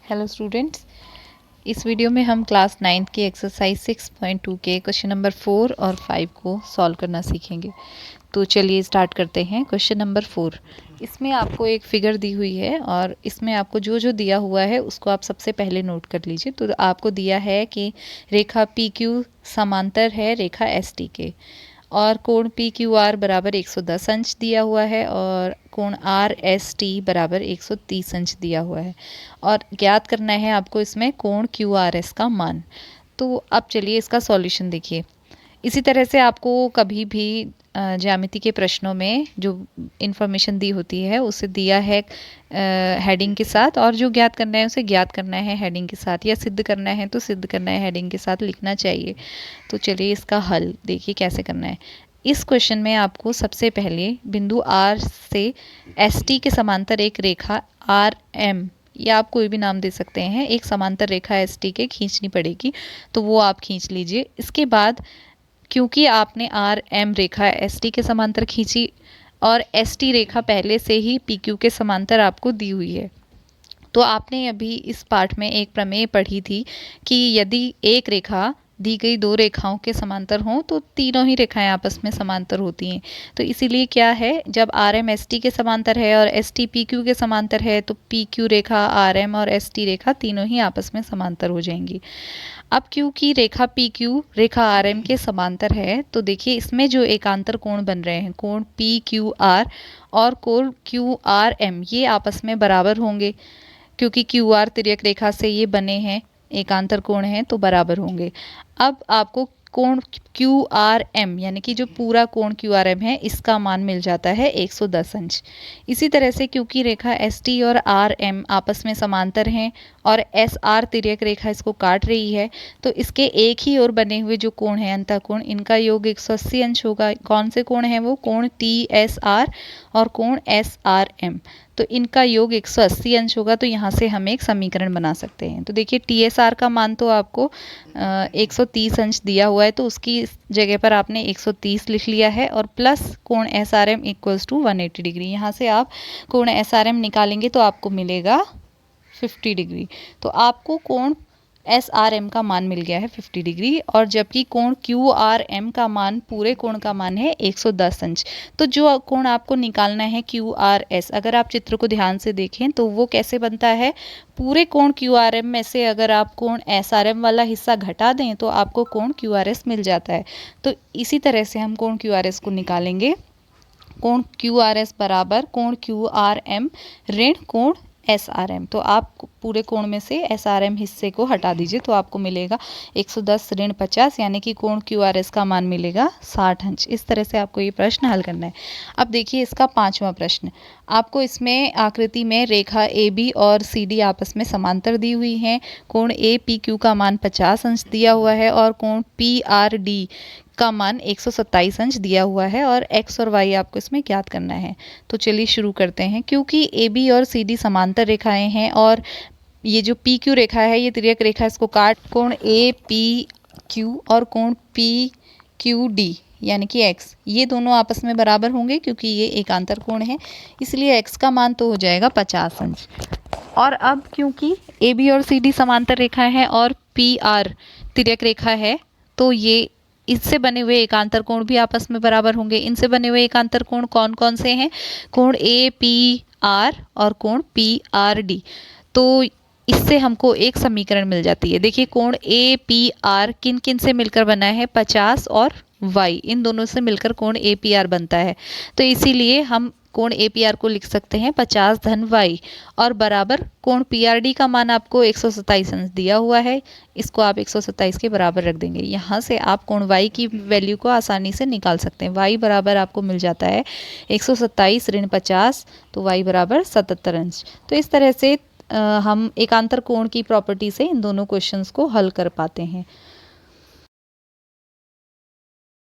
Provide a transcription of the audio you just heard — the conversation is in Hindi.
हेलो स्टूडेंट्स, इस वीडियो में हम क्लास 9th की एक्सरसाइज 6.2 के क्वेश्चन नंबर 4 और 5 को सॉल्व करना सीखेंगे। तो चलिए स्टार्ट करते हैं। क्वेश्चन नंबर 4, इसमें आपको एक फिगर दी हुई है और इसमें आपको जो जो दिया हुआ है उसको आप सबसे पहले नोट कर लीजिए। तो आपको दिया है कि रेखा पी क्यू समांतर है रेखा एस टी के और कोण पी क्यू आर बराबर 110 अंश दिया हुआ है और कोण आर एस टी बराबर 130 अंश दिया हुआ है और ज्ञात करना है आपको इसमें कोण क्यू आर एस का मान। तो अब चलिए इसका सॉल्यूशन देखिए। इसी तरह से आपको कभी भी ज्यामिति के प्रश्नों में जो इन्फॉर्मेशन दी होती है उसे दिया है हेडिंग के साथ, और जो ज्ञात करना है उसे ज्ञात करना है हेडिंग के साथ, या सिद्ध करना है तो सिद्ध करना है हेडिंग के साथ लिखना चाहिए। तो चलिए इसका हल देखिए कैसे करना है। इस क्वेश्चन में आपको सबसे पहले बिंदु आर से एस टी के समांतर एक रेखा आर एम, या आप कोई भी नाम दे सकते हैं, एक समांतर रेखा एस टी के खींचनी पड़ेगी। तो वो आप खींच लीजिए। इसके बाद क्योंकि आपने आर एम रेखा एस टी के समांतर खींची और एस टी रेखा पहले से ही पी क्यू के समांतर आपको दी हुई है, तो आपने अभी इस पाठ में एक प्रमेय पढ़ी थी कि यदि एक रेखा दी गई दो रेखाओं के समांतर हों तो तीनों ही रेखाएं आपस में समांतर होती हैं। तो इसीलिए क्या है, जब आर एम एस टी के समांतर है और एस टी पी क्यू के समांतर है तो पी क्यू रेखा आर एम और एस टी रेखा तीनों ही आपस में समांतर हो जाएंगी। अब क्योंकि रेखा पी क्यू रेखा आर एम के समांतर है तो देखिए इसमें जो एकांतर कोण बन रहे हैं, कोण पी क्यू आर और कोण क्यू आर एम, ये आपस में बराबर होंगे क्योंकि क्यू आर तिर्यक रेखा से ये बने हैं, एकांतर कोण हैं तो बराबर होंगे। अब आपको कोण क्यू आर एम यानी कि जो पूरा कोण क्यू आर एम है इसका मान मिल जाता है 110 अंश। इसी तरह से क्योंकि रेखा एस टी और आर एम आपस में समांतर हैं और एस आर तिर्यक रेखा इसको काट रही है, तो इसके एक ही ओर बने हुए जो कोण है अंतःकोण, इनका योग 180 अंश होगा। कौन से कोण हैं वो? कोण टी एस आर और कोण एस आर एम, तो इनका योग 180 अंश होगा। तो यहाँ से हम एक समीकरण बना सकते हैं। तो देखिए टी एस आर का मान तो आपको 130 अंश दिया हुआ है, तो उसकी जगह पर आपने 130 लिख लिया है और प्लस कोण S R M equals to 180 degree. यहाँ से आप कोण एस आर एम निकालेंगे तो आपको मिलेगा 50 डिग्री। तो आपको कोण एस आर एम का मान मिल गया है 50 डिग्री, और जबकि कोण क्यू आर एम का मान, पूरे कोण का मान है 110 अंश। तो जो कोण आपको निकालना है क्यू आर एस, अगर आप चित्र को ध्यान से देखें तो वो कैसे बनता है, पूरे कोण क्यू आर एम में से अगर आप कोण एस आर एम वाला हिस्सा घटा दें तो आपको कोण क्यू आर एस मिल जाता है। तो इसी तरह से हम कोण क्यू आर एस को निकालेंगे। कोण क्यू आर एस बराबर कोण क्यू आर एम ऋण कोण एस आर एम। तो आप पूरे कोण में से एस आर एम हिस्से को हटा दीजिए तो आपको मिलेगा 110 ऋण 50, यानी कि कोण क्यू आर एस का मान मिलेगा 60 अंश। इस तरह से आपको ये प्रश्न हल करना है। अब देखिए इसका 5वां प्रश्न। आपको इसमें आकृति में रेखा ए बी और सी डी आपस में समांतर दी हुई हैं। कोण ए पी क्यू का मान 50 अंश दिया हुआ है और कोण पी आर डी का मान 127 अंश दिया हुआ है और x और y आपको इसमें ज्ञात करना है। तो चलिए शुरू करते हैं। क्योंकि ए बी और सी डी समांतर रेखाएं हैं और ये जो पी क्यू रेखा है ये तिर्यक रेखा, इसको काट कोण ए पी क्यू और कोण पी क्यू डी यानी कि x, ये दोनों आपस में बराबर होंगे क्योंकि ये एकांतर कोण है, इसलिए x का मान तो हो जाएगा 50 अंश। और अब क्योंकि ए बी और सी डी समांतर रेखाएं हैं और पी आर तिर्यक रेखा है, तो ये इससे बने हुए एकांतर कोण भी आपस में बराबर होंगे। इनसे बने हुए एकांतर कोण कौन कौन से हैं? कोण ए पी आर और कोण पी आर डी। तो इससे हमको एक समीकरण मिल जाती है। देखिए कोण ए पी आर किन किन से मिलकर बना है? 50 और y, इन दोनों से मिलकर कोण ए पी आर बनता है। तो इसीलिए हम कोण ए पी आर को लिख सकते हैं 50 धन y और बराबर कोण पी आर डी का मान आपको 127 अंश दिया हुआ है, इसको आप 127 के बराबर रख देंगे। यहाँ से आप कोण y की वैल्यू को आसानी से निकाल सकते हैं। y बराबर आपको मिल जाता है 127 ऋण 50, तो y बराबर 77 अंश। तो इस तरह से हम एकांतर कोण की प्रॉपर्टी से इन दोनों क्वेश्चंस को हल कर पाते हैं।